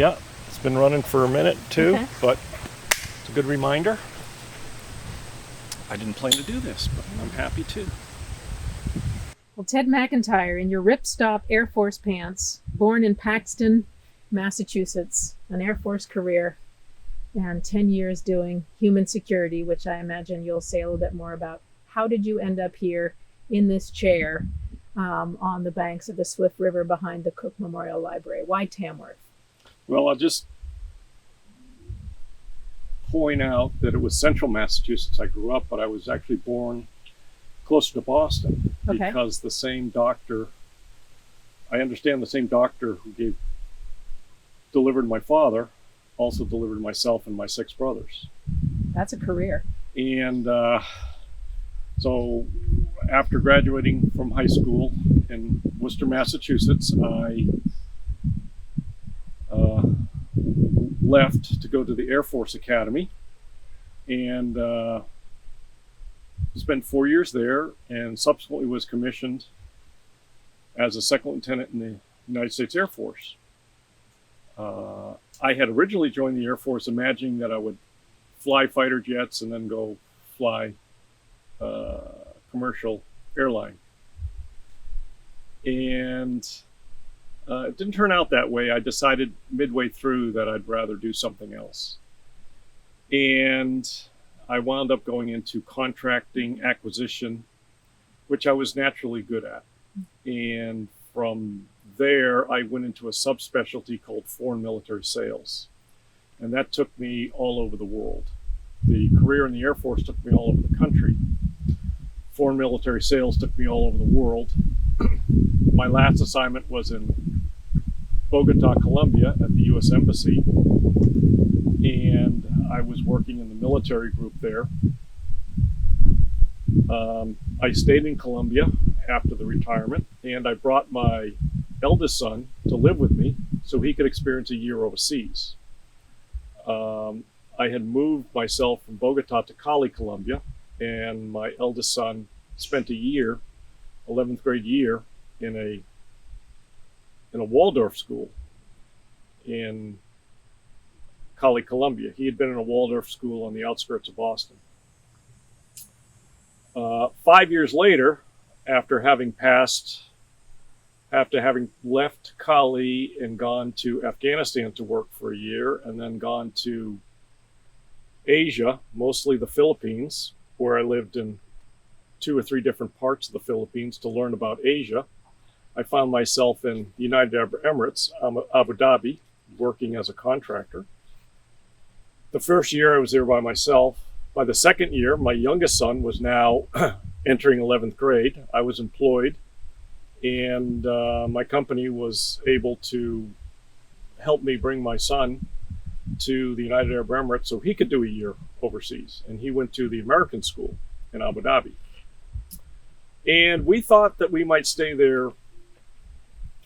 Yeah, it's been running for a minute too, Okay. but it's a good reminder. I didn't plan to do this, but I'm happy to. Well, Ted McIntire, in your ripstop Air Force pants, born in Paxton, Massachusetts, an Air Force career, and 10 years doing human security, which I imagine you'll say a little bit more about. How did you end up here in this chair on the banks of the Swift River behind the Cook Memorial Library? Why Tamworth? Well, I'll just point out that it was central Massachusetts I grew up, but I was actually born closer to Boston because the same doctor, I understand the same doctor who delivered my father also delivered myself and my 6 brothers. That's a career. And so after graduating from high school in Worcester, Massachusetts, I left to go to the Air Force Academy and spent 4 years there, and subsequently was commissioned as a second lieutenant in the United States Air Force. I had originally joined the Air Force imagining that I would fly fighter jets and then go fly commercial airline. And it didn't turn out that way. I decided midway through that I'd rather do something else. And I wound up going into contracting acquisition, which I was naturally good at. And from there, I went into a subspecialty called foreign military sales. And that took me all over the world. The career in the Air Force took me all over the country. Foreign military sales took me all over the world. My last assignment was in Bogota, Colombia at the U.S. Embassy. And I was working in the military group there. I stayed in Colombia after the retirement, and I brought my eldest son to live with me so he could experience a year overseas. I had moved myself from Bogota to Cali, Colombia, and my eldest son spent a year, 11th grade year, in a Waldorf school in Cali, Colombia. He had been in a Waldorf school on the outskirts of Boston. 5 years later, after having left Cali and gone to Afghanistan to work for a year, and then gone to Asia, mostly the Philippines, where I lived in 2 or 3 different parts of the Philippines to learn about Asia, I found myself in the United Arab Emirates, Abu Dhabi, working as a contractor. The first year I was there by myself. By the second year, my youngest son was now entering 11th grade. I was employed, and my company was able to help me bring my son to the United Arab Emirates so he could do a year overseas. And he went to the American school in Abu Dhabi. And we thought that we might stay there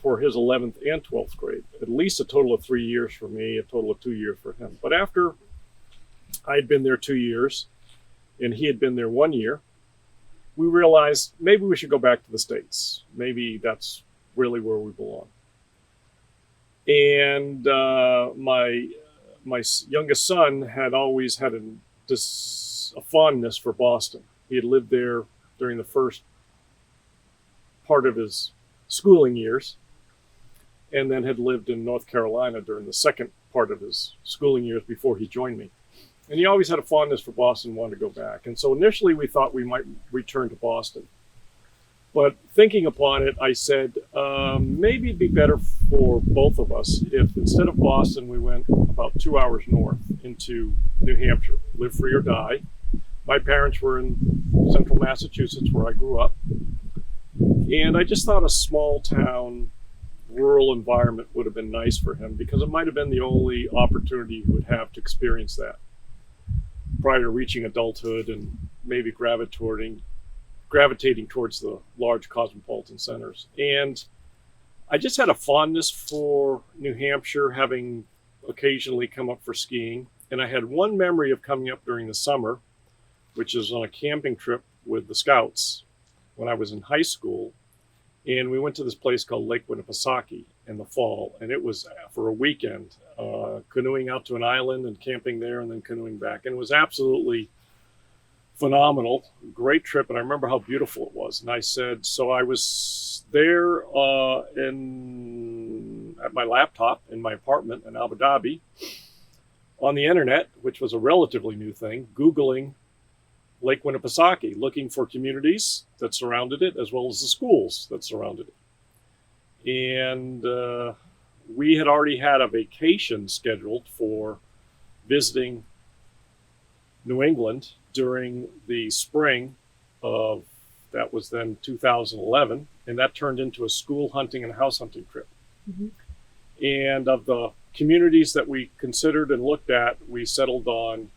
for his 11th and 12th grade, at least a total of 3 years for me, a total of 2 years for him. But after I had been there 2 years and he had been there 1 year, we realized maybe we should go back to the States. Maybe that's really where we belong. And my youngest son had always had a fondness for Boston. He had lived there during the first part of his schooling years, and then had lived in North Carolina during the second part of his schooling years before he joined me. And he always had a fondness for Boston, wanted to go back. And so initially we thought we might return to Boston. But thinking upon it, I said, maybe it'd be better for both of us if instead of Boston, we went about 2 hours north into New Hampshire, live free or die. My parents were in central Massachusetts, where I grew up. And I just thought a small town, rural environment would have been nice for him, because it might have been the only opportunity he would have to experience that prior to reaching adulthood and maybe gravitating towards the large cosmopolitan centers. And I just had a fondness for New Hampshire, having occasionally come up for skiing. And I had one memory of coming up during the summer, which is on a camping trip with the Scouts when I was in high school. And we went to this place called Lake Winnipesaukee in the fall, and it was for a weekend, canoeing out to an island and camping there and then canoeing back. And it was absolutely phenomenal, great trip. And I remember how beautiful it was. And I said, so I was there at my laptop in my apartment in Abu Dhabi on the internet, which was a relatively new thing, Googling Lake Winnipesaukee, looking for communities that surrounded it as well as the schools that surrounded it. And we had already had a vacation scheduled for visiting New England during the spring of, that was then 2011, and that turned into a school hunting and house hunting trip. Mm-hmm. And of the communities that we considered and looked at, we settled on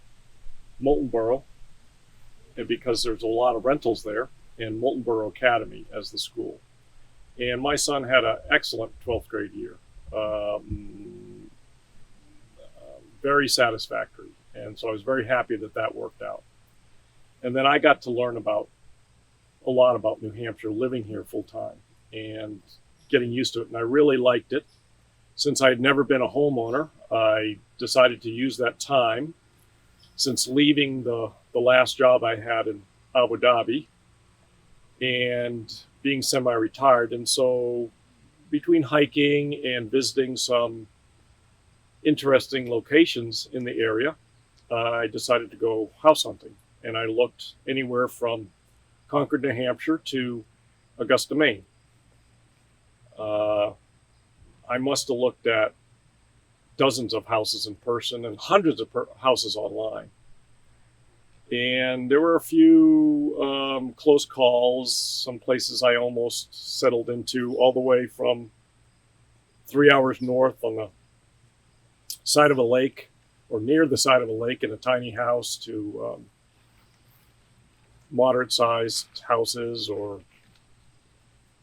Moultonborough, and because there's a lot of rentals there, and Moultonborough Academy as the school. And my son had an excellent 12th grade year, very satisfactory. And so I was very happy that that worked out. And then I got to learn a lot about New Hampshire, living here full time and getting used to it. And I really liked it. Since I had never been a homeowner, I decided to use that time since leaving the last job I had in Abu Dhabi and being semi-retired. And so between hiking and visiting some interesting locations in the area, I decided to go house hunting. And I looked anywhere from Concord, New Hampshire to Augusta, Maine. I must have looked at dozens of houses in person and hundreds of houses online. And there were a few close calls, some places I almost settled into, all the way from 3 hours north on the side of a lake, or near the side of a lake in a tiny house, to moderate-sized houses, or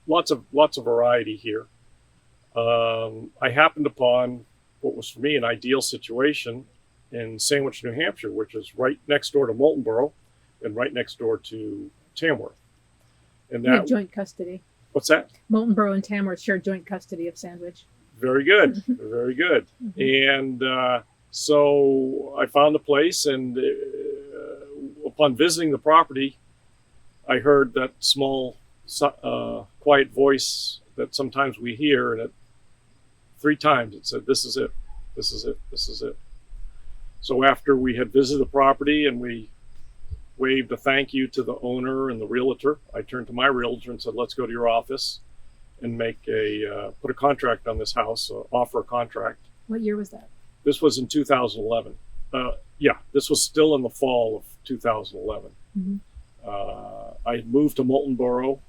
lots of variety here. I happened upon what was for me an ideal situation in Sandwich, New Hampshire, which is right next door to Moultonborough and right next door to Tamworth. And We have that, joint custody. what's that? Moultonborough and Tamworth share joint custody of Sandwich. Very good, very good. Mm-hmm. And so I found a place, and upon visiting the property, I heard that small, quiet voice that sometimes we hear, and 3 times it said, "This is it, this is it, this is it." So after we had visited the property and we waved a thank you to the owner and the realtor, I turned to my realtor and said, "Let's go to your office and put a contract on this house, offer a contract." What year was that? This was in 2011. This was still in the fall of 2011. Mm-hmm. I had moved to Moultonborough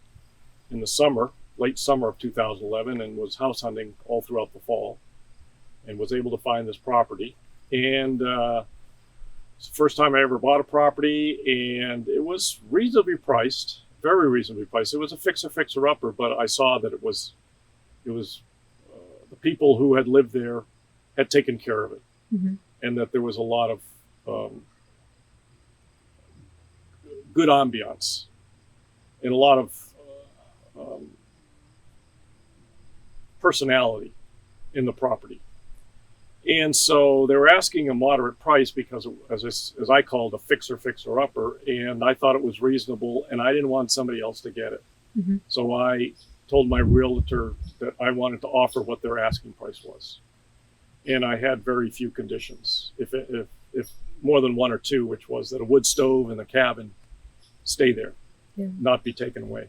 in the summer, late summer of 2011, and was house hunting all throughout the fall, and was able to find this property. And it's the first time I ever bought a property, and it was reasonably priced, very reasonably priced. It was a fixer-upper, but I saw that it was the people who had lived there had taken care of it, Mm-hmm. and that there was a lot of good ambiance and a lot of personality in the property. And so they were asking a moderate price because, as I called, a fixer-upper, and I thought it was reasonable, and I didn't want somebody else to get it. Mm-hmm. So I told my realtor that I wanted to offer what their asking price was. And I had very few conditions, if more than 1 or 2, which was that a wood stove in the cabin stay there, not be taken away.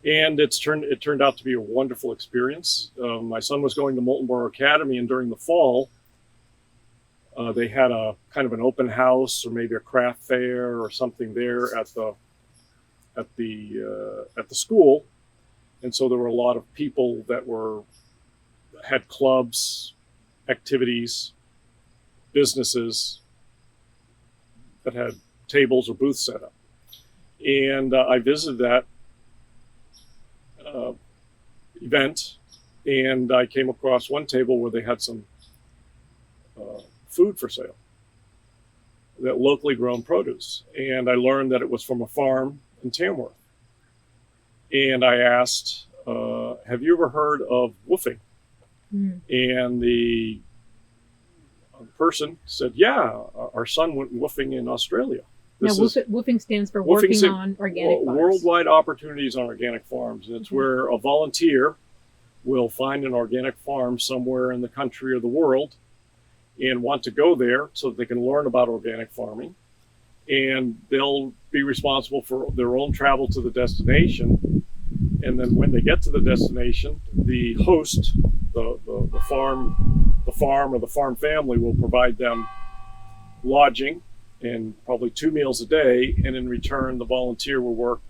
And it turned out to be a wonderful experience. My son was going to Moultonborough Academy, and during the fall, they had a kind of an open house or maybe a craft fair or something there at the school, and so there were a lot of people that had clubs, activities, businesses that had tables or booths set up. And I visited that event, and I came across one table where they had some food for sale, that locally grown produce. And I learned that it was from a farm in Tamworth. And I asked, have you ever heard of woofing? Mm. And the person said, yeah, our son went woofing in Australia. Now, woofing stands for working on organic farms. Worldwide Opportunities on Organic Farms. And it's where a volunteer will find an organic farm somewhere in the country or the world and want to go there so that they can learn about organic farming. And they'll be responsible for their own travel to the destination. And then when they get to the destination, the host, the farm or the farm family will provide them lodging and probably 2 meals a day. And in return, the volunteer will work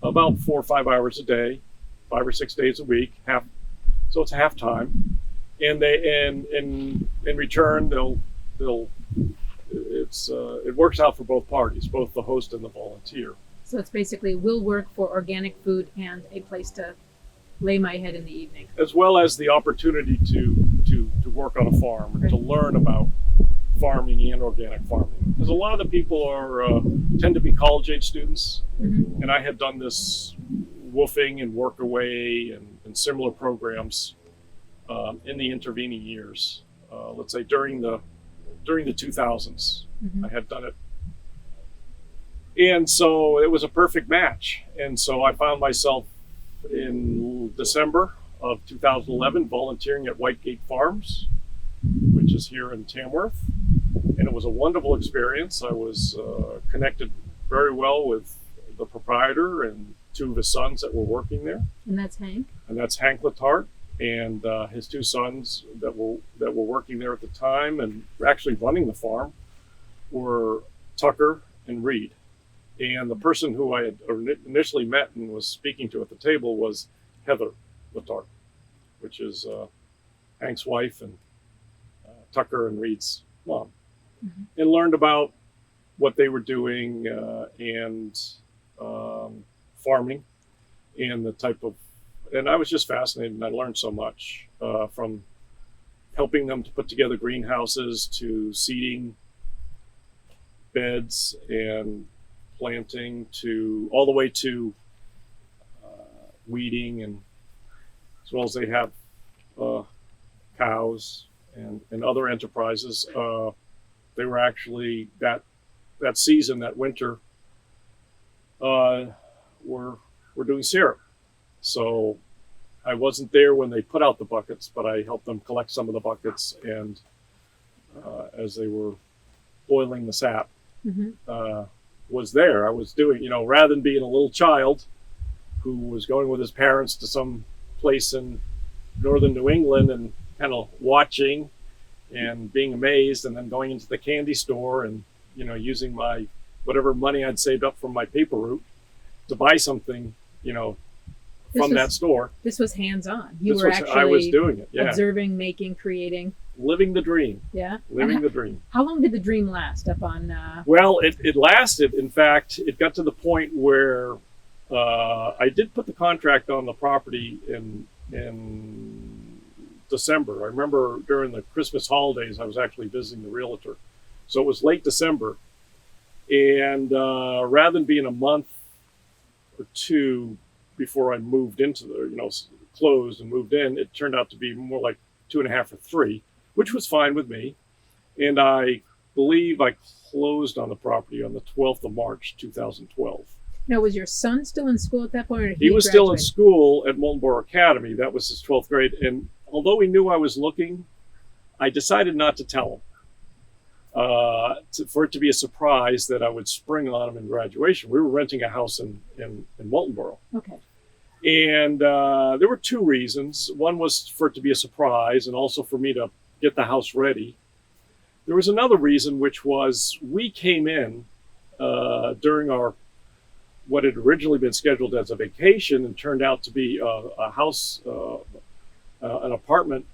about 4 or 5 hours a day, 5 or 6 days a week, so it's half time. And in return, it works out for both parties, both the host and the volunteer. So it's basically we'll work for organic food and a place to lay my head in the evening, as well as the opportunity to work on a farm and to learn about farming and organic farming. Because a lot of the people tend to be college-age students, and I had done this woofing and work away and similar programs in the intervening years. Let's say during the 2000s, I had done it. And so it was a perfect match. And so I found myself in December of 2011 volunteering at Whitegate Farms, which is here in Tamworth. And it was a wonderful experience. I was connected very well with the proprietor and 2 of his sons that were working there. And that's Hank? And that's Hank Letarte and his 2 sons that were working there at the time and actually running the farm were Tucker and Reed. And the person who I had initially met and was speaking to at the table was Heather Letarte, which is Hank's wife and Tucker and Reed's mom. And learned about what they were doing and farming and the type of, and I was just fascinated and I learned so much from helping them to put together greenhouses to seeding beds and planting to all the way to weeding, and as well as they have cows and other enterprises. They were actually that season, that winter, we're doing syrup. So I wasn't there when they put out the buckets, but I helped them collect some of the buckets, and as they were boiling the sap, was there. I was doing, rather than being a little child who was going with his parents to some place in northern New England and kind of watching and being amazed, and then going into the candy store and, using my whatever money I'd saved up from my paper route to buy something, from that store. This was hands-on. I was doing it, yeah. Observing, making, creating. Living the dream. Yeah. Living the dream. How long did the dream last up on... Well, it lasted. In fact, it got to the point where I did put the contract on the property in December. I remember during the Christmas holidays, I was actually visiting the realtor. So it was late December. And rather than being a month or 2 before I moved into the, closed and moved in, it turned out to be more like 2.5 or 3, which was fine with me. And I believe I closed on the property on the 12th of March, 2012. Now, was your son still in school at that point? Or he was still in school at Moultonborough Academy. That was his 12th grade. And although he knew I was looking, I decided not to tell him. For it to be a surprise that I would spring on him in graduation. We were renting a house in Moultonborough. Okay. And there were 2 reasons. One was for it to be a surprise and also for me to get the house ready. There was another reason, which was we came in during what had originally been scheduled as a vacation and turned out to be a house, an apartment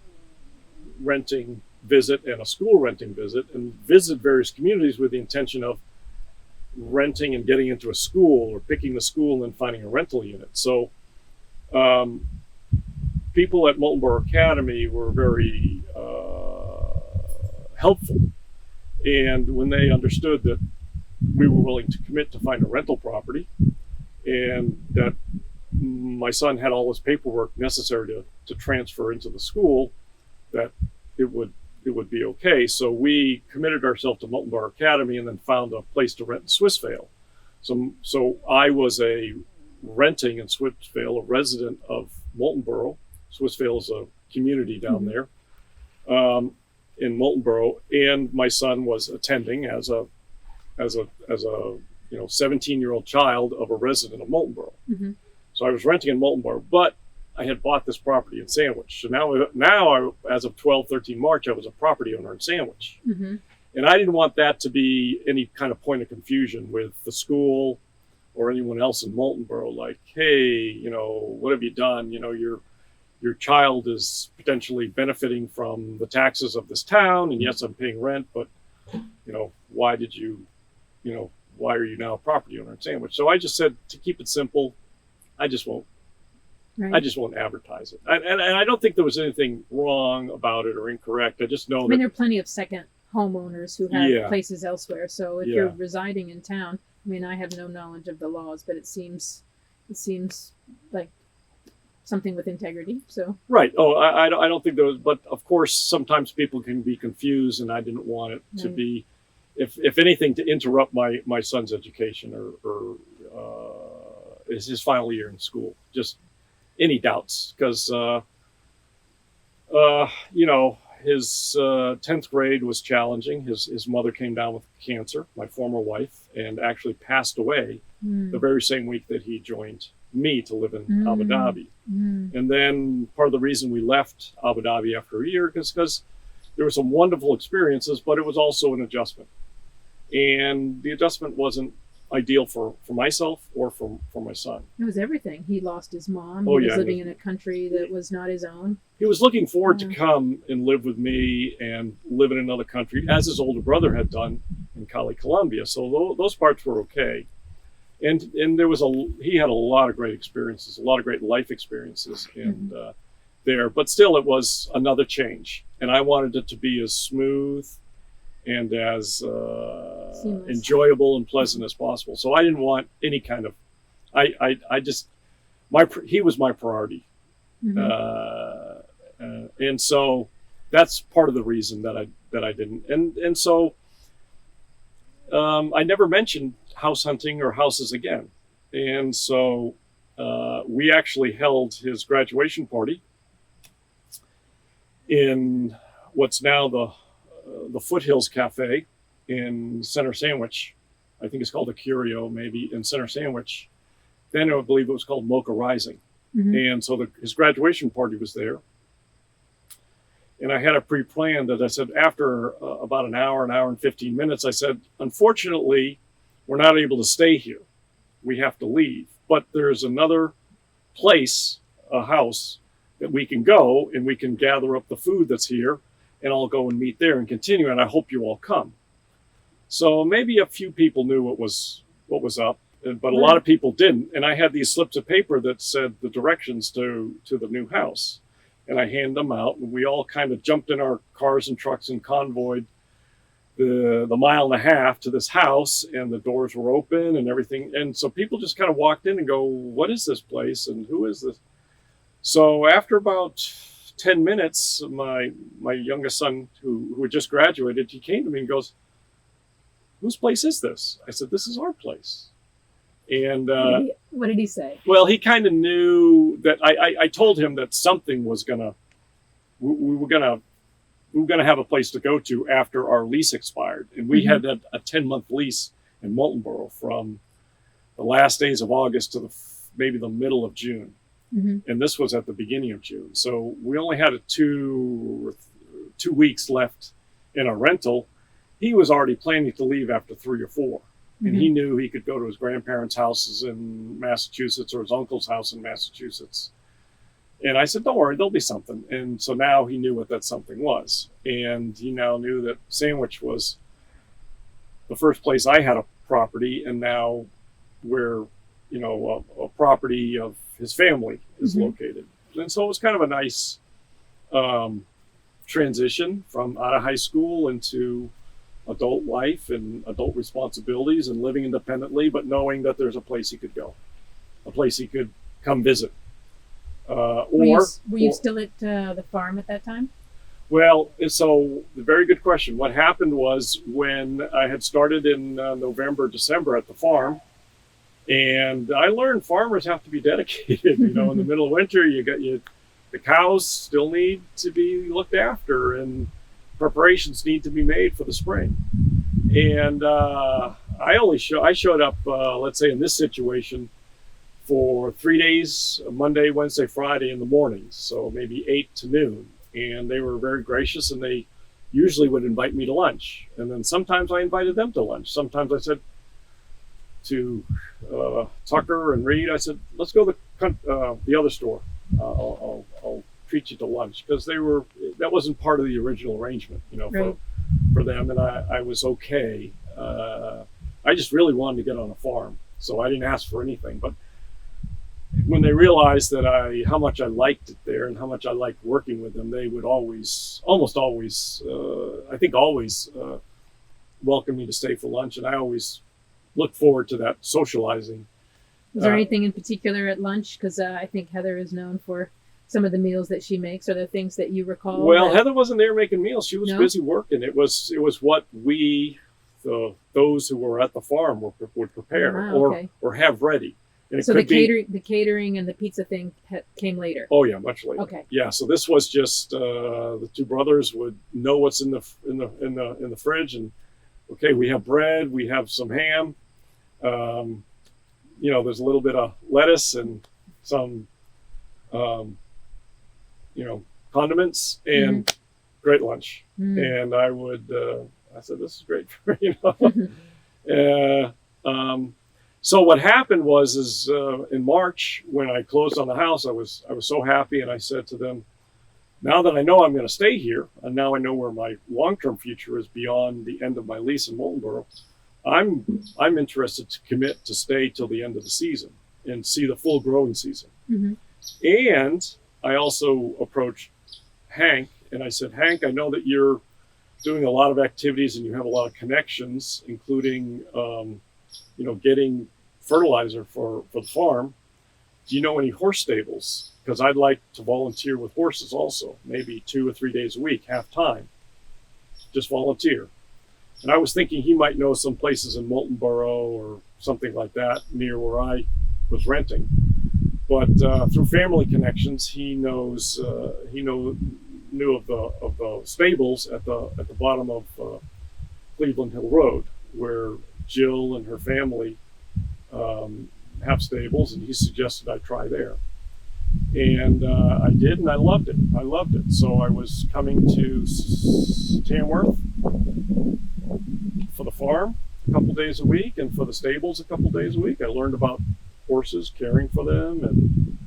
renting visit and a school renting visit, and visit various communities with the intention of renting and getting into a school or picking the school and then finding a rental unit. So people at Moultonborough Academy were very helpful. And when they understood that we were willing to commit to find a rental property and that my son had all this paperwork necessary to transfer into the school, that it would be okay. So we committed ourselves to Molten Bar Academy and then found a place to rent in Swissvale. So I was renting in Swissvale, a resident of Moltenboro. Swissvale is a community down there in Moltenboro, and my son was attending as a 17-year-old child of a resident of Moltenboro. Mm-hmm. So I was renting in Moltenboro, but I had bought this property in Sandwich. So now as of 13 March, I was a property owner in Sandwich. Mm-hmm. And I didn't want that to be any kind of point of confusion with the school or anyone else in Moltenboro. Like, hey, what have you done? Your child is potentially benefiting from the taxes of this town, and yes, I'm paying rent, but why are you now a property owner in Sandwich? So I just said, to keep it simple, I just won't advertise it. And I don't think there was anything wrong about it or incorrect. I just know there are plenty of second homeowners who have places elsewhere. So if you're residing in town, I have no knowledge of the laws, but it seems like something with integrity. So right. Oh, I don't think there was, but of course sometimes people can be confused, and I didn't want it to be, if anything, to interrupt my son's education or his final year in school. Just any doubts, because his 10th grade was challenging. His mother came down with cancer, my former wife, and actually passed away the very same week that he joined me to live in Abu Dhabi. And then part of the reason we left Abu Dhabi after a year is because there were some wonderful experiences, but it was also an adjustment. And the adjustment wasn't ideal for myself or for my son. It was everything. He lost his mom. He was living in a country that was not his own. He was looking forward to come and live with me and live in another country, as his older brother had done in Cali, Colombia. So those parts were okay. And he had a lot of great experiences, a lot of great life experiences there. But still, it was another change. And I wanted it to be as smooth and as enjoyable and pleasant as possible. So I didn't want any kind of, he was my priority. And so that's part of the reason that I didn't. And so I never mentioned house hunting or houses again. And so we actually held his graduation party in what's now the Foothills Cafe in Center Sandwich. I think it's called the Curio, maybe, in Center Sandwich. Then I believe it was called Mocha Rising. And so his graduation party was there. And I had a pre-planned that I said, after about an hour and 15 minutes, I said, unfortunately, we're not able to stay here. We have to leave. But there's another place, a house, that we can go, and we can gather up the food that's here, and I'll go and meet there and continue, and I hope you all come. So maybe a few people knew what was up, but a lot of people didn't. And I had these slips of paper that said the directions to the new house. And I handed them out, and we all kind of jumped in our cars and trucks and convoyed the mile and a half to this house, and the doors were open and everything. And so people just kind of walked in and go, what is this place? And who is this? So after about 10 minutes, my youngest son, who had just graduated, he came to me and goes, whose place is this? I said, this is our place. And what did he say? Well, he kind of knew that I told him that something was we were gonna have a place to go to after our lease expired, and we had a 10-month lease in Moltenboro from the last days of August to maybe the middle of June, and this was at the beginning of June. So we only had 2 weeks left in our rental. He was already planning to leave after 3 or 4. And he knew he could go to his grandparents' houses in Massachusetts or his uncle's house in Massachusetts. And I said, don't worry, there'll be something. And so now he knew what that something was. And he now knew that Sandwich was the first place I had a property, and now where, a property of his family is located. And so it was kind of a nice transition from out of high school into adult life and adult responsibilities and living independently, but knowing that there's a place he could go, a place he could come visit. Were you still at the farm at that time? Well, so the very good question. What happened was when I had started in November, December at the farm, and I learned farmers have to be dedicated. In the middle of winter, the cows still need to be looked after, and preparations need to be made for the spring. And I showed up, let's say in this situation, for 3 days, Monday, Wednesday, Friday in the mornings, so maybe 8 to noon. And they were very gracious, and they usually would invite me to lunch. And then sometimes I invited them to lunch. Sometimes I said to Tucker and Reed, I said, let's go to the other store. I'll treat you to lunch, because that wasn't part of the original arrangement, Right. for them. And I was okay. I just really wanted to get on a farm, so I didn't ask for anything. But when they realized how much I liked it there and how much I liked working with them, they would almost always welcome me to stay for lunch, and I always looked forward to that socializing. Was there anything in particular at lunch? Because I think Heather is known for some of the meals that she makes. Are there things that you recall? Well, Heather wasn't there making meals. She was busy working. It was what those who were at the farm would prepare or have ready. And so the catering and the pizza thing came later. Oh yeah, much later. Okay. Yeah, so this was just the two brothers would know what's in the fridge, and okay, we have bread, we have some ham. There's a little bit of lettuce and some condiments, and great lunch. And I said, this is great for So what happened was in March, when I closed on the house, I was so happy, and I said to them, now that I know I'm going to stay here, and now I know where my long-term future is beyond the end of my lease in Moultonborough, I'm interested to commit to stay till the end of the season and see the full growing season. And I also approached Hank, and I said, Hank, I know that you're doing a lot of activities and you have a lot of connections, including getting fertilizer for the farm. Do you know any horse stables? Because I'd like to volunteer with horses also, maybe 2 or 3 days a week, half time, just volunteer. And I was thinking he might know some places in Moultonborough or something like that near where I was renting. But through family connections, he knew of the stables at the bottom of Cleveland Hill Road, where Jill and her family have stables, and he suggested I try there. And I did, and I loved it. So I was coming to Tamworth for the farm a couple days a week, and for the stables a couple days a week. I learned about horses, caring for them, and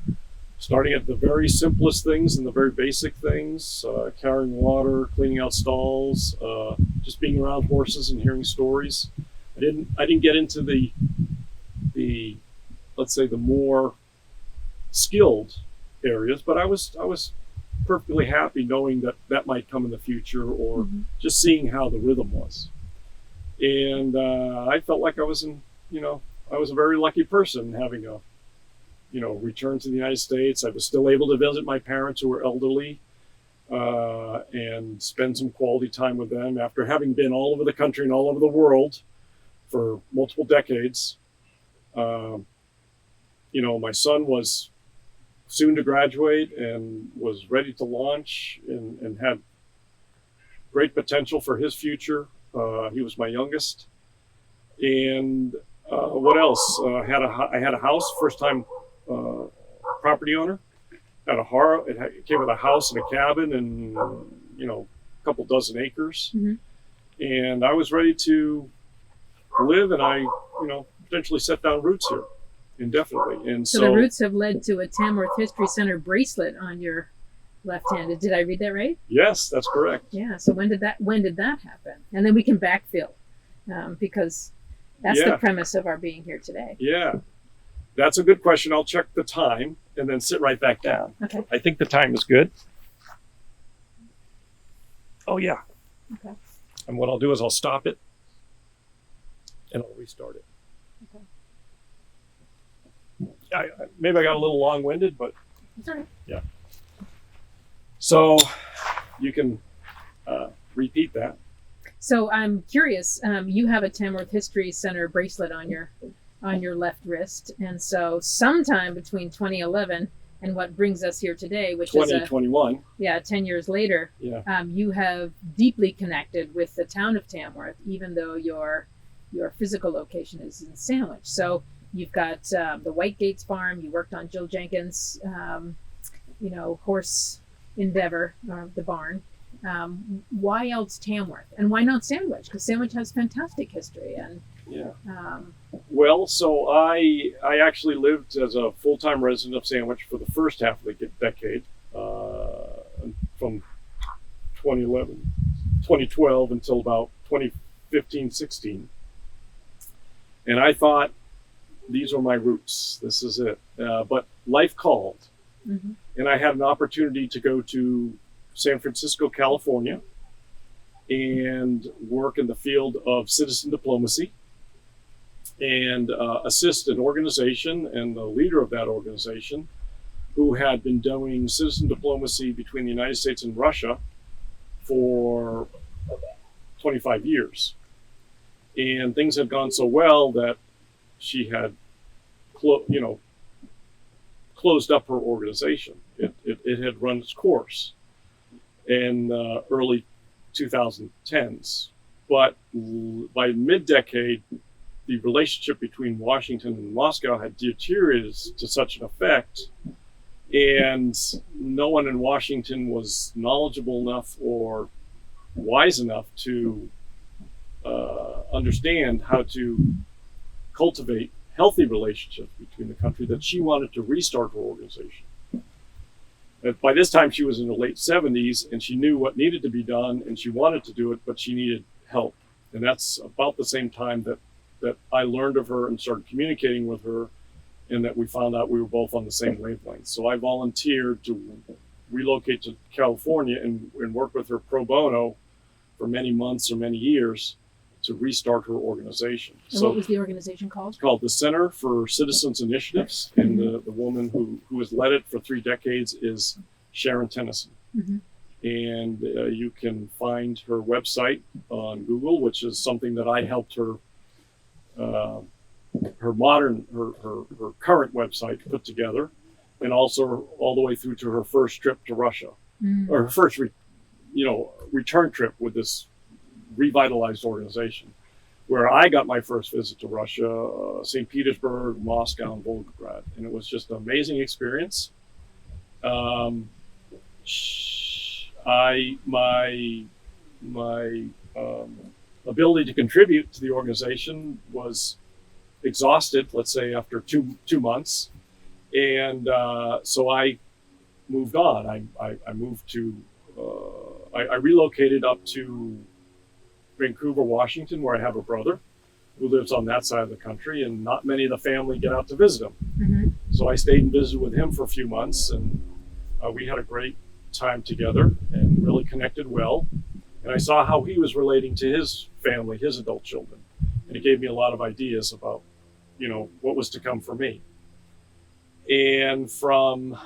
starting at the very simplest things and the very basic things, carrying water, cleaning out stalls, just being around horses and hearing stories. I didn't get into the let's say the more skilled areas, but I was perfectly happy knowing that might come in the future, or just seeing how the rhythm was. And I felt like I was a very lucky person having a return to the United States. I was still able to visit my parents who were elderly, and spend some quality time with them after having been all over the country and all over the world for multiple decades. My son was soon to graduate and was ready to launch, and had great potential for his future. He was my youngest. And what else? I had a house, first time property owner. It came with a house and a cabin and a couple dozen acres. And I was ready to live, and I potentially set down roots here indefinitely. And so the roots have led to a Tamworth History Center bracelet on your left hand. Did I read that right? Yes, that's correct. Yeah. So when did that happen? And then we can backfill, because that's the premise of our being here today. Yeah, that's a good question. I'll check the time and then sit right back down. Okay. I think the time is good. Oh yeah. Okay. And what I'll do is I'll stop it and I'll restart it. Okay. Maybe I got a little long-winded, but It's all right. yeah. So you can repeat that. So I'm curious. You have a Tamworth History Center bracelet on your left wrist, and so sometime between 2011 and what brings us here today, which is 2021. 10 years later, Yeah. you have deeply connected with the town of Tamworth, even though your physical location is in Sandwich. So you've got the White Gates Farm. You worked on Jill Jenkins' horse endeavor, the barn. Why else Tamworth, and why not Sandwich? Because Sandwich has fantastic history. And Yeah. Well, so I actually lived as a full-time resident of Sandwich for the first half of the decade, from 2012 until about 2015, 16. And I thought, these are my roots. This is it. But life called. mm-hmm. And I had an opportunity to go to San Francisco, California, and work in the field of citizen diplomacy and assist an organization and the leader of that organization who had been doing citizen diplomacy between the United States and Russia for 25 years. And things had gone so well that she had closed up her organization. It had run its course in early 2010s. But by mid-decade, the relationship between Washington and Moscow had deteriorated to such an effect, and no one in Washington was knowledgeable enough or wise enough to understand how to cultivate healthy relationships between the country, that she wanted to restart her organization. By this time, she was in her late 70s, and she knew what needed to be done, and she wanted to do it, but she needed help. And that's about the same time that I learned of her and started communicating with her, and that we found out we were both on the same wavelength. So I volunteered to relocate to California and work with her pro bono for many months or many years to restart her organization. And what was the organization called? It's called the Center for Citizens Initiatives, and the woman who has led it for 3 decades is Sharon Tennyson. Mm-hmm. And you can find her website on Google, which is something that I helped her her current website put together, and also all the way through to her first trip to Russia, or her first return trip with this revitalized organization, where I got my first visit to Russia, St. Petersburg, Moscow, and Volgograd, and it was just an amazing experience. My ability to contribute to the organization was exhausted, let's say, after two months, and so I moved on. I moved to I relocated up to Vancouver, Washington, where I have a brother who lives on that side of the country, and not many of the family get out to visit him. Mm-hmm. So I stayed and visited with him for a few months, and we had a great time together and really connected well. And I saw how he was relating to his family, his adult children, and it gave me a lot of ideas about, what was to come for me. And from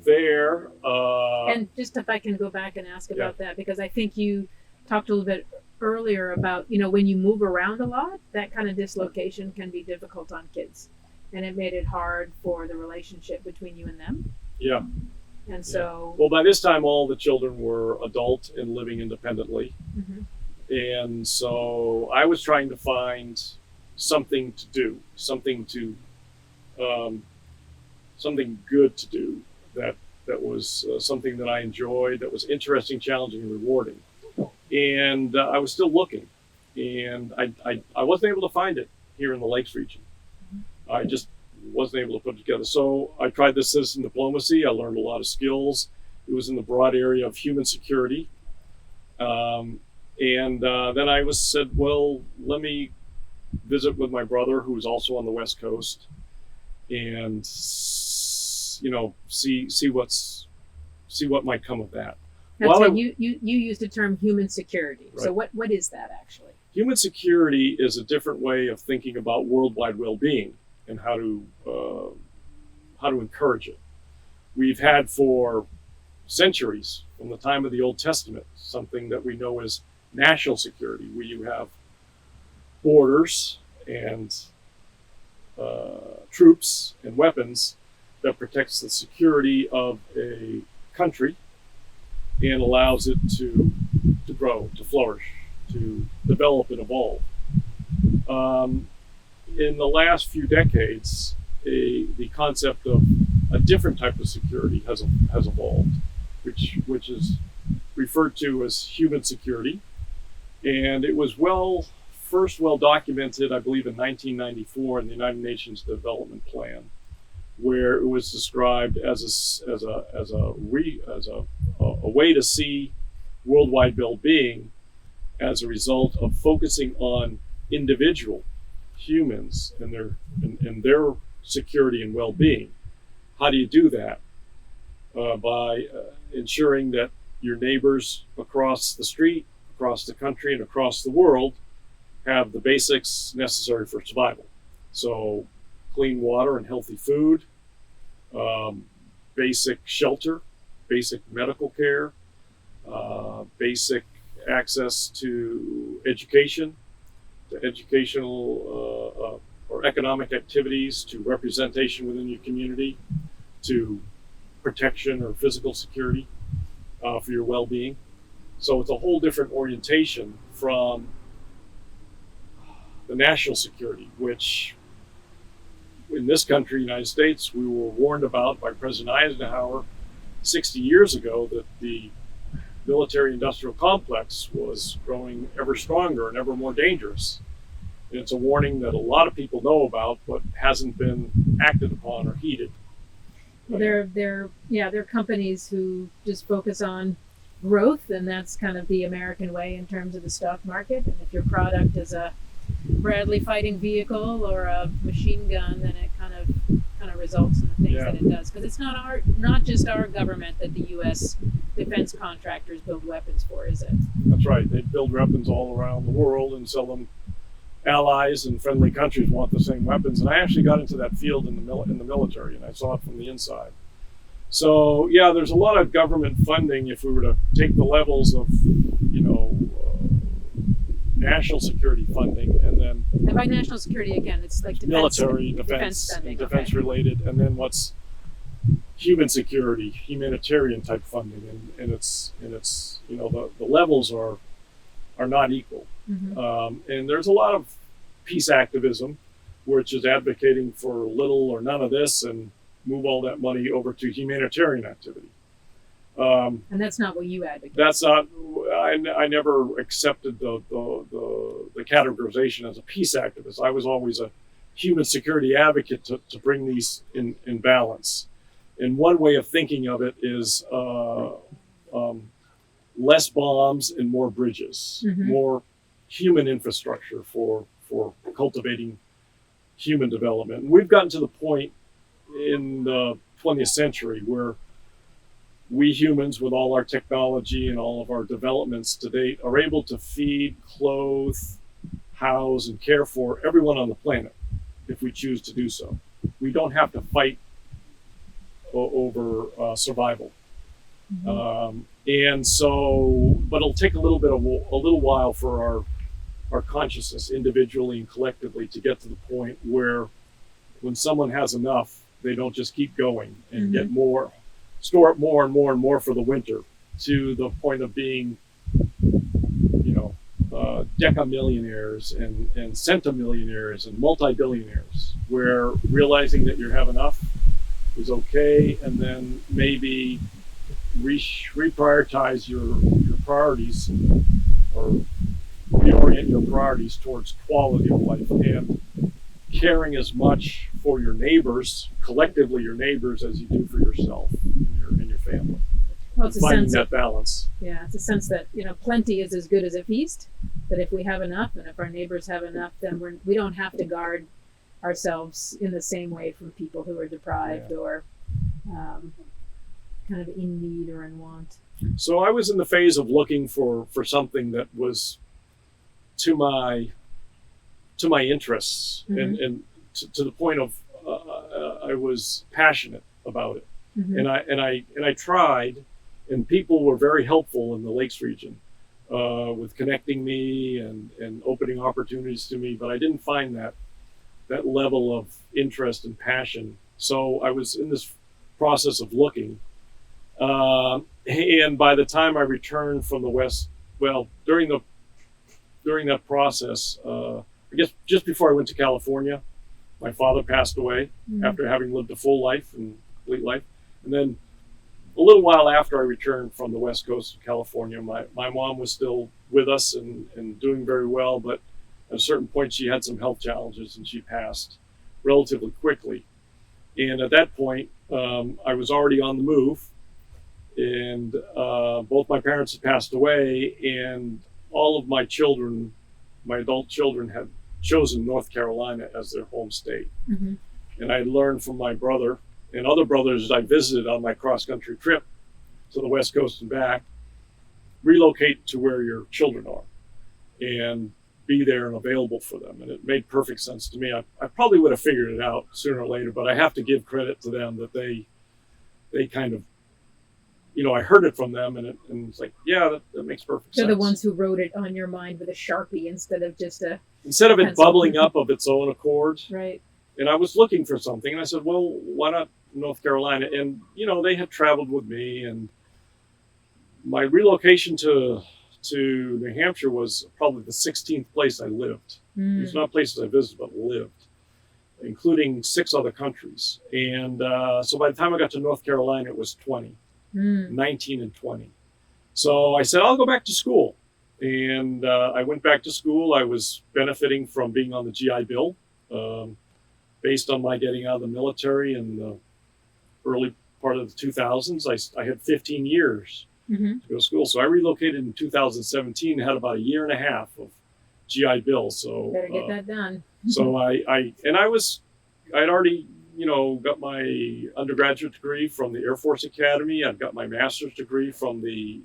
there, and just if I can go back and ask about that, because I think you talked a little bit earlier about, when you move around a lot, that kind of dislocation can be difficult on kids, and it made it hard for the relationship between you and them. Yeah. And so, well, by this time, all the children were adult and living independently. Mm-hmm. And so I was trying to find something to do, something good to do that was something that I enjoyed, that was interesting, challenging, and rewarding. And I was still looking, and I wasn't able to find it here in the Lakes region. I just wasn't able to put it together. So I tried this citizen diplomacy. I learned a lot of skills. It was in the broad area of human security. And then I said, well, let me visit with my brother, who was also on the West Coast, and see what might come of that. You used the term human security. Right. So what is that actually? Human security is a different way of thinking about worldwide well-being and how to to encourage it. We've had for centuries, from the time of the Old Testament, something that we know as national security, where you have borders and troops and weapons that protects the security of a country and allows it to grow, to flourish, to develop and evolve. In the last few decades, the concept of a different type of security has evolved, which is referred to as human security, and it was first well documented, I believe, in 1994 in the United Nations Development Plan, where it was described as a way to see worldwide well-being as a result of focusing on individual humans and their security and well-being. How do you do that? By ensuring that your neighbors across the street, across the country, and across the world have the basics necessary for survival. So clean water and healthy food, basic shelter, basic medical care, basic access to education, to educational or economic activities, to representation within your community, to protection or physical security for your well-being. So it's a whole different orientation from the national security, which in this country, United States, we were warned about by President Eisenhower 60 years ago that the military-industrial complex was growing ever stronger and ever more dangerous. And it's a warning that a lot of people know about, but hasn't been acted upon or heeded. Well, they're companies who just focus on growth, and that's kind of the American way in terms of the stock market. And if your product is a Bradley fighting vehicle or a machine gun, then it kind of results in the things that it does. Because it's not just our government that the U.S. defense contractors build weapons for, is it? That's right. They build weapons all around the world and sell them. Allies and friendly countries want the same weapons, and I actually got into that field in the military, and I saw it from the inside. So yeah, there's a lot of government funding. If we were to take the levels of, national security funding, and by national security again, it's like military, defense spending, defense related, and then what's human security, humanitarian type funding, and it's the levels are not equal. Mm-hmm. And there's a lot of peace activism, which is advocating for little or none of this and move all that money over to humanitarian activity. And that's not what you advocate. That's not. I never accepted the categorization as a peace activist. I was always a human security advocate to bring these in balance. And one way of thinking of it is less bombs and more bridges, mm-hmm. more human infrastructure for cultivating human development. And we've gotten to the point in the 20th century where we humans, with all our technology and all of our developments to date, are able to feed, clothe, house, and care for everyone on the planet if we choose to do so. We don't have to fight over survival. Mm-hmm. And so, but it'll take a little while for our consciousness individually and collectively to get to the point where when someone has enough, they don't just keep going and mm-hmm. get more, store up more and more and more for the winter, to the point of being, decamillionaires and centimillionaires and multi-billionaires, where realizing that you have enough is okay, and then maybe reprioritize your priorities, or reorient your priorities towards quality of life and caring as much for your neighbors, collectively your neighbors, as you do for yourself and your family. Well, it's finding that balance. Yeah, it's a sense that plenty is as good as a feast. That if we have enough, and if our neighbors have enough, then we don't have to guard ourselves in the same way from people who are deprived or kind of in need or in want. So I was in the phase of looking for something that was to my interests, mm-hmm. and to the point of I was passionate about it, Mm-hmm. and I tried, and people were very helpful in the Lakes region with connecting me and opening opportunities to me. But I didn't find that level of interest and passion. So I was in this process of looking, and by the time I returned from the West, well, during that process, I guess just before I went to California, my father passed away Mm-hmm. after having lived a full life and complete life. And then a little while after I returned from the West Coast of California, my mom was still with us and doing very well, but at a certain point she had some health challenges and she passed relatively quickly. And at that point, I was already on the move, and both my parents had passed away, and all of my children, my adult children, had chosen North Carolina as their home state. Mm-hmm. And I learned from my brother and other brothers I visited on my cross-country trip to the West Coast and back, relocate to where your children are and be there and available for them. And it made perfect sense to me. I probably would have figured it out sooner or later, but I have to give credit to them that they kind of, I heard it from them, and it's like, yeah, that makes perfect sense. They're the ones who wrote it on your mind with a Sharpie instead of just a Instead of it pencil. bubbling up of its own accord. Right. And I was looking for something, and I said, well, why not North Carolina? And, they had traveled with me, and my relocation to New Hampshire was probably the 16th place I lived. Mm. It's not places I visited, but lived, including 6 other countries. And so by the time I got to North Carolina, it was 20, 19 and 20. So I said, I'll go back to school. And I went back to school. I was benefiting from being on the GI Bill, based on my getting out of the military in the early part of the 2000s. I had 15 years Mm-hmm. to go to school. So I relocated in 2017, had about a year and a half of GI Bill. So Better get that done. so I'd already, got my undergraduate degree from the Air Force Academy. I've got my master's degree from the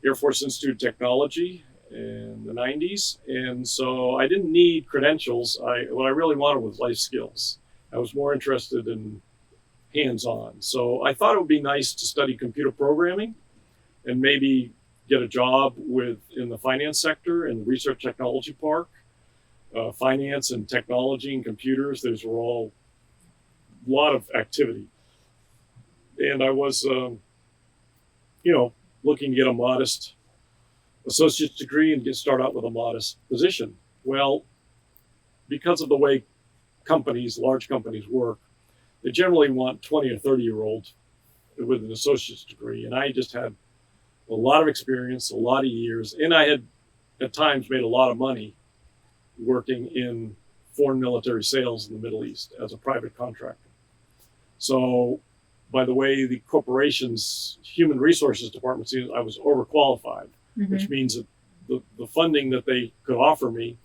Air Force Institute of Technology in the 90s. And so I didn't need credentials. What I really wanted was life skills. I was more interested in hands-on. So I thought it would be nice to study computer programming and maybe get a job in the finance sector in the research technology park. Finance and technology and computers, those were all a lot of activity. And I was, looking to get a modest associate's degree and start out with a modest position. Well, because of the way large companies work, they generally want 20 or 30-year-olds with an associate's degree. And I just had a lot of experience, a lot of years, and I had at times made a lot of money working in foreign military sales in the Middle East as a private contractor. So by the way the corporation's human resources department sees, I was overqualified, Mm-hmm. which means that the funding that they could offer me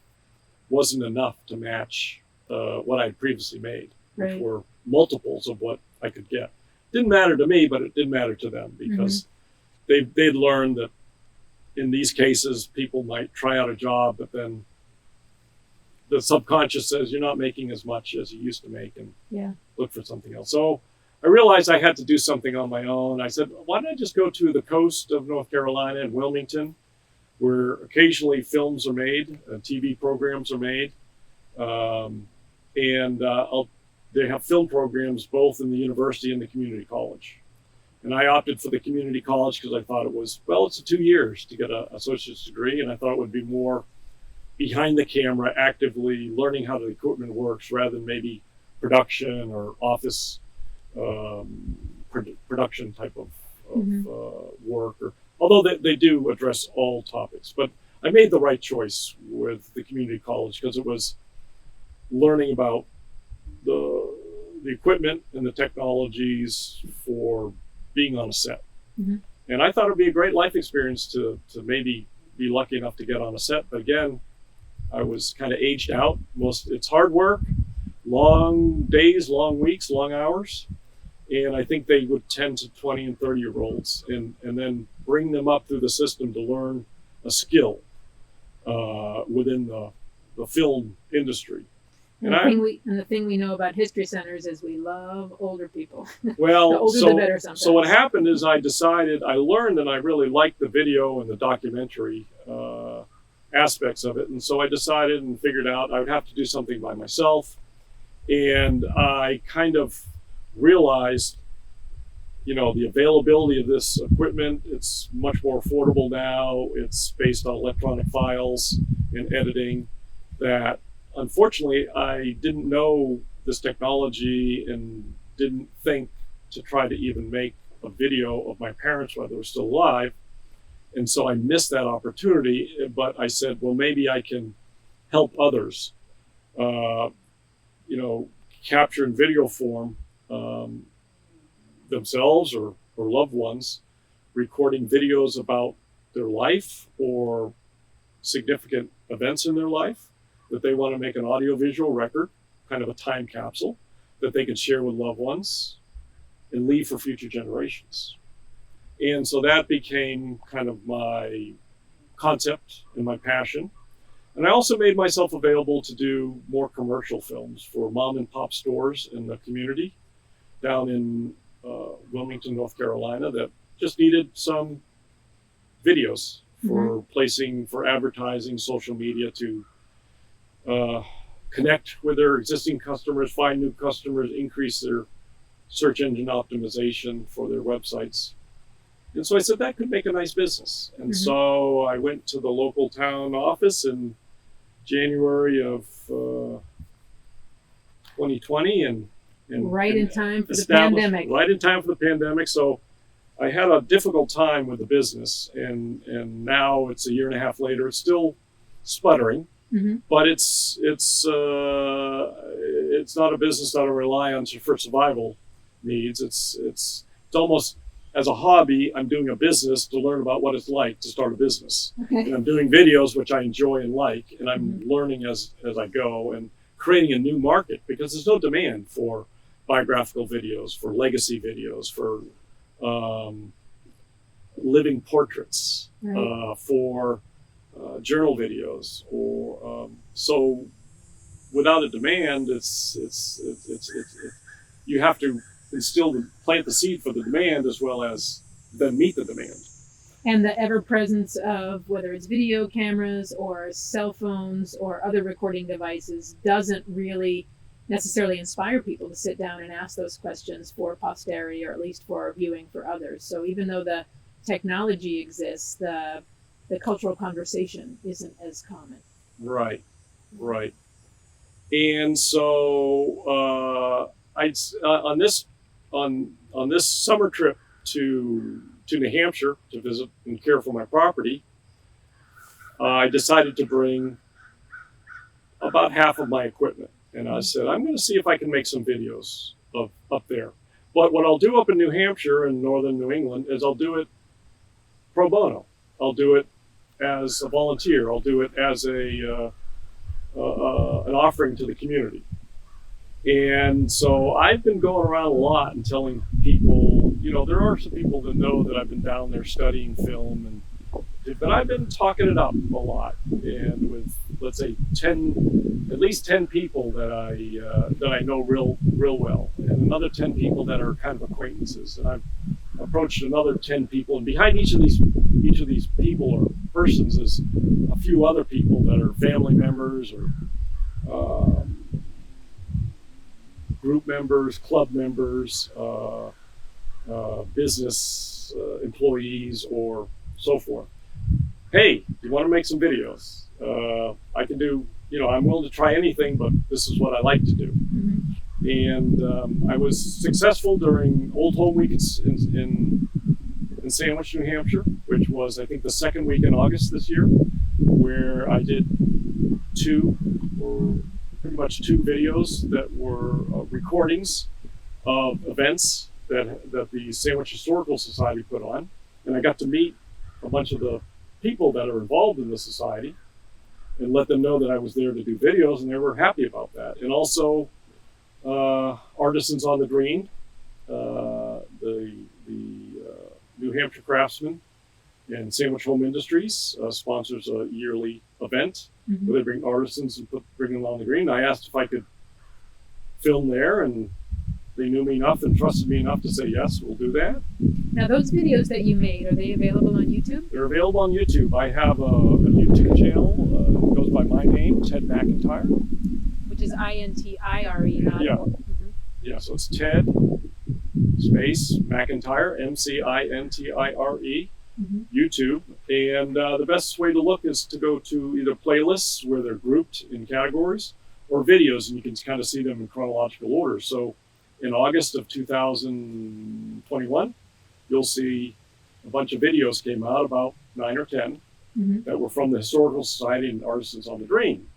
wasn't enough to match what I had previously made, which Right. were multiples of what I could get. Didn't matter to me, but it did matter to them because they'd learned that in these cases, people might try out a job, but then the subconscious says you're not making as much as you used to make, and Yeah. look for something else. So I realized I had to do something on my own. I said, why don't I just go to the coast of North Carolina and Wilmington, where occasionally films are made, TV programs are made, and they have film programs both in the university and the community college. And I opted for the community college because I thought it's 2 years to get an associate's degree, and I thought it would be more behind the camera, actively learning how the equipment works rather than maybe production or office production type of work. Although they do address all topics. But I made the right choice with the community college because it was learning about the equipment and the technologies for being on a set. Mm-hmm. And I thought it'd be a great life experience to maybe be lucky enough to get on a set. But again, I was kind of aged out. It's hard work, long days, long weeks, long hours. And I think they would tend to 20 and 30-year-olds and then bring them up through the system to learn a skill within the film industry. And And the thing we know about history centers is we love older people. The well, older the better sometimes. so what happened is I learned that I really liked the video and the documentary aspects of it. And so I decided and figured out I would have to do something by myself. And I kind of realized, the availability of this equipment. It's much more affordable now. It's based on electronic files and editing. That unfortunately I didn't know this technology and didn't think to try to even make a video of my parents while they were still alive. And so I missed that opportunity, but I said, well, maybe I can help others, capture in video form themselves or loved ones, recording videos about their life or significant events in their life that they want to make an audiovisual record, kind of a time capsule that they can share with loved ones and leave for future generations. And so that became kind of my concept and my passion. And I also made myself available to do more commercial films for mom and pop stores in the community down in Wilmington, North Carolina, that just needed some videos for placing, for advertising, social media to connect with their existing customers, find new customers, increase their search engine optimization for their websites. And so I said that could make a nice business. And so I went to the local town office in January of 2020 and right in time for the pandemic. Right in time for the pandemic. So I had a difficult time with the business, and now it's a year and a half later. It's still sputtering, but it's not a business that I rely on for survival needs. It's almost as a hobby. I'm doing a business to learn about what it's like to start a business. Okay. And I'm doing videos which I enjoy and like, and I'm learning as I go and creating a new market, because there's no demand for biographical videos, for legacy videos, for living portraits, for journal videos, or so without a demand, it's you have to plant the seed for the demand as well as then meet the demand. And the ever presence of whether it's video cameras or cell phones or other recording devices doesn't really necessarily inspire people to sit down and ask those questions for posterity, or at least for viewing for others. So even though the technology exists, the cultural conversation isn't as common. Right. And so on this summer trip to New Hampshire to visit and care for my property, I decided to bring about half of my equipment. And I said, I'm going to see if I can make some videos of up there. But what I'll do up in New Hampshire and northern New England is I'll do it pro bono. I'll do it as a volunteer. I'll do it as an offering to the community. And so I've been going around a lot and telling people, there are some people that know that I've been down there studying film, but I've been talking it up a lot, and with, let's say, at least 10 people that I know real well, and another 10 people that are kind of acquaintances, and I've approached another 10 people, and behind each of these people or persons is a few other people that are family members or group members, club members, business employees, or so forth. Hey, you want to make some videos? I can do, I'm willing to try anything, but this is what I like to do. And I was successful during Old Home Week in Sandwich, New Hampshire, which was, I think, the second week in August this year, where I did pretty much two videos that were recordings of events that the Sandwich Historical Society put on. And I got to meet a bunch of the people that are involved in the society and let them know that I was there to do videos, and they were happy about that. And also Artisans on the Green, the New Hampshire craftsmen And Sandwich Home Industries sponsors a yearly event where they bring artisans and bring them on the green. I asked if I could film there, and they knew me enough and trusted me enough to say, yes, we'll do that. Now, those videos that you made, are they available on YouTube? They're available on YouTube. I have a YouTube channel. It goes by my name, Ted McIntire. Which is INTIRE, not... Yeah. Yeah, so it's Ted space McIntire, McIntire, YouTube. And the best way to look is to go to either playlists where they're grouped in categories, or videos, and you can kind of see them in chronological order. So in August of 2021, you'll see a bunch of videos came out, about 9 or 10, that were from the Historical Society and Artisans on the Green.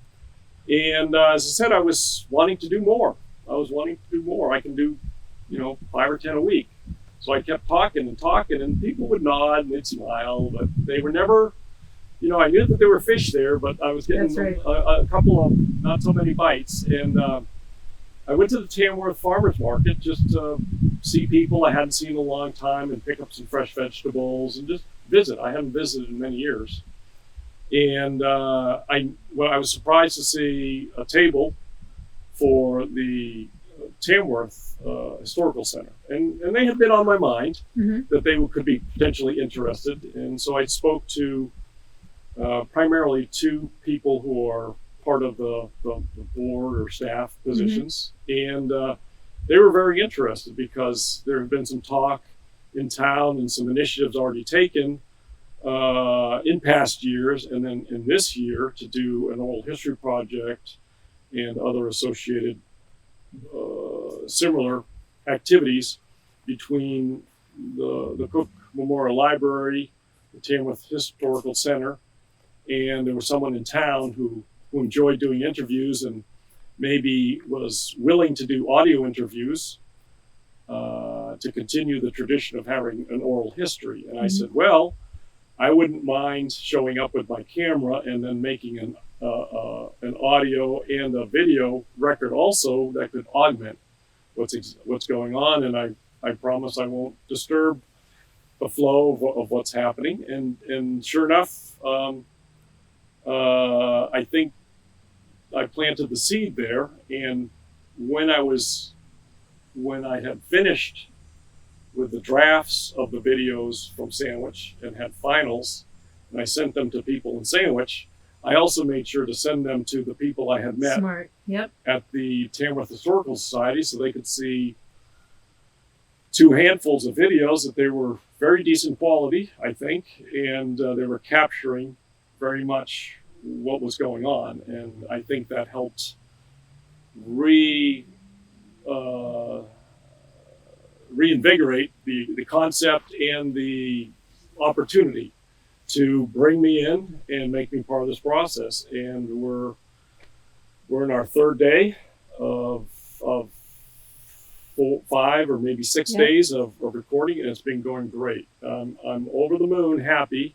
And as I said, I was wanting to do more. I can do, 5 or 10 a week. So I kept talking, and people would nod and they'd smile, but they were never, I knew that there were fish there, but I was getting a couple of not so many bites. And I went to the Tamworth Farmers Market just to see people I hadn't seen in a long time and pick up some fresh vegetables and just visit. I hadn't visited in many years. And I was surprised to see a table for the Tamworth Historical Center. And they had been on my mind that they could be potentially interested. And so I spoke to primarily 2 people who are part of the board or staff positions. And they were very interested because there had been some talk in town and some initiatives already taken in past years, and then in this year to do an oral history project and other associated similar activities between the Cook Memorial Library, the Tamworth Historical Center, and there was someone in town who enjoyed doing interviews and maybe was willing to do audio interviews to continue the tradition of having an oral history. And I said, well, I wouldn't mind showing up with my camera and then making an audio and a video record also that could augment what's going on. And I promise I won't disturb the flow of what's happening. And sure enough, I think I planted the seed there. And when I had finished with the drafts of the videos from Sandwich and had finals, and I sent them to people in Sandwich, I also made sure to send them to the people I had met at the Tamworth Historical Society so they could see 2 handfuls of videos that they were very decent quality, I think, and they were capturing very much what was going on. And I think that helped reinvigorate the concept and the opportunity to bring me in and make me part of this process. And we're in our 3rd day of 5 or maybe 6 days of recording, and it's been going great. I'm over the moon happy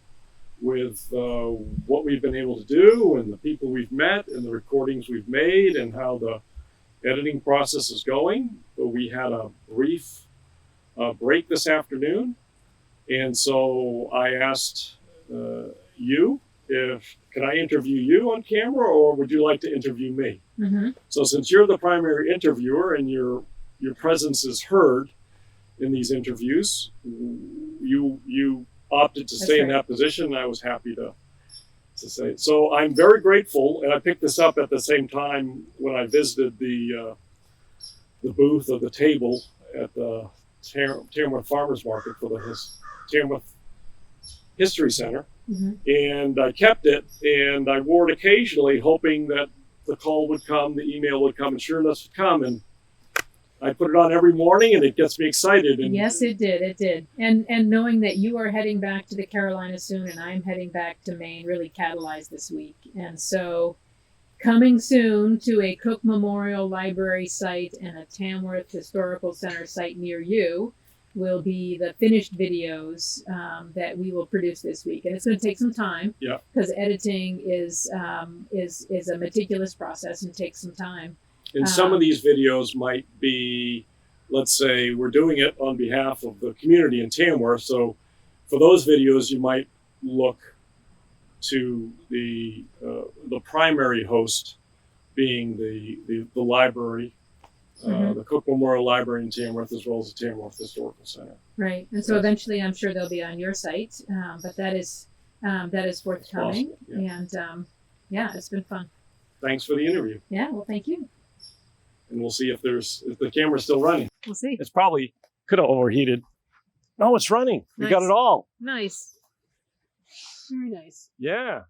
with what we've been able to do and the people we've met and the recordings we've made and how the editing process is going. But we had a brief break this afternoon, and so I asked you can I interview you on camera, or would you like to interview me? So since you're the primary interviewer and your presence is heard in these interviews, you opted to stay in that position, and I was happy to say it. So I'm very grateful, and I picked this up at the same time when I visited the booth or the table at the Tamworth Farmers Market for the Tamworth History Center. And I kept it, and I wore it occasionally, hoping that the call would come, the email would come, and sure enough it come. And I put it on every morning, and it gets me excited. And yes, it did. And knowing that you are heading back to the Carolinas soon, and I'm heading back to Maine, really catalyzed this week. And so, coming soon to a Cook Memorial Library site and a Tamworth Historical Center site near you will be the finished videos that we will produce this week. And it's going to take some time because editing is a meticulous process and takes some time. And some of these videos might be, let's say, we're doing it on behalf of the community in Tamworth. So for those videos, you might look to the primary host being the library, the Cook Memorial Library in Tamworth, as well as the Tamworth Historical Center. Right, and so eventually, I'm sure they'll be on your site, but that is forthcoming, and yeah, it's been fun. Thanks for the interview. Yeah, well, thank you. And we'll see if the camera's still running. We'll see. It's probably could have overheated. No, it's running. We got Nice. it all. Nice. Very nice. Yeah.